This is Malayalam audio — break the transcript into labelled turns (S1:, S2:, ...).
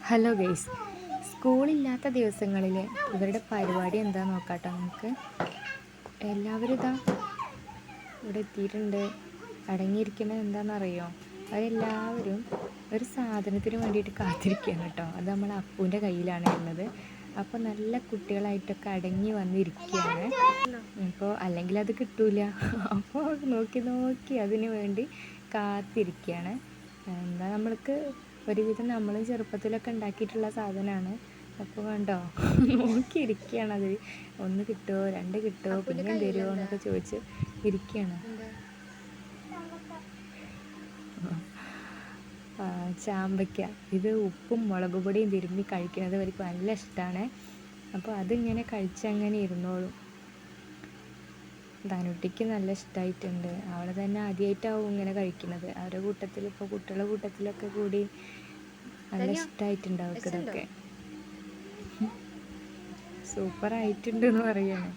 S1: ഹലോ ഗൈസ്, സ്കൂളില്ലാത്ത ദിവസങ്ങളിൽ ഇവരുടെ പരിപാടി എന്താ നോക്കാട്ടോ നമുക്ക്. എല്ലാവരും ഇതാ ഇവിടെ എത്തിയിട്ടുണ്ട്. അടങ്ങിയിരിക്കുന്നത് എന്താണെന്നറിയോ? അവരെല്ലാവരും ഒരു സാധനത്തിന് വേണ്ടിയിട്ട് കാത്തിരിക്കുകയാണ് കേട്ടോ. അത് നമ്മൾ അപ്പൂൻ്റെ കയ്യിലാണ് വരുന്നത്. അപ്പോൾ നല്ല കുട്ടികളായിട്ടൊക്കെ അടങ്ങി വന്നിരിക്കുകയാണ്. അപ്പോൾ അല്ലെങ്കിൽ അത് കിട്ടൂല. അപ്പോൾ നോക്കി നോക്കി അതിന് വേണ്ടി കാത്തിരിക്കുകയാണ്. എന്താ നമ്മൾക്ക് ഒരുവിധം നമ്മളും ചെറുപ്പത്തിലൊക്കെ ഉണ്ടാക്കിയിട്ടുള്ള സാധനമാണ്. അപ്പോൾ കണ്ടോ, നോക്കിയിരിക്കുകയാണ്. അത് ഒന്ന് കിട്ടുമോ, രണ്ട് കിട്ടുമോ, പിന്നെയും തരുമോ എന്നൊക്കെ ചോദിച്ച് ഇരിക്കുകയാണ്. ചാമ്പയ്ക്ക, ഇത് ഉപ്പും മുളക് പൊടിയും തിരുമ്മി കഴിക്കുന്നത് അവർക്ക് നല്ല ഇഷ്ടമാണ്. അപ്പോൾ അതിങ്ങനെ കഴിച്ചങ്ങനെ ഇരുന്നോളും. ധനുട്ടിക്ക് നല്ല ഇഷ്ടമായിട്ടുണ്ട്. അവൾ തന്നെ ആദ്യമായിട്ടാവും ഇങ്ങനെ കഴിക്കുന്നത്. അവരുടെ കൂട്ടത്തിൽ, ഇപ്പോൾ കുട്ടികളുടെ കൂട്ടത്തിലൊക്കെ കൂടി നല്ല ഇഷ്ടമായിട്ടുണ്ട് അവൾക്ക്. ഇതൊക്കെ സൂപ്പറായിട്ടുണ്ട് എന്ന് പറയാണ്.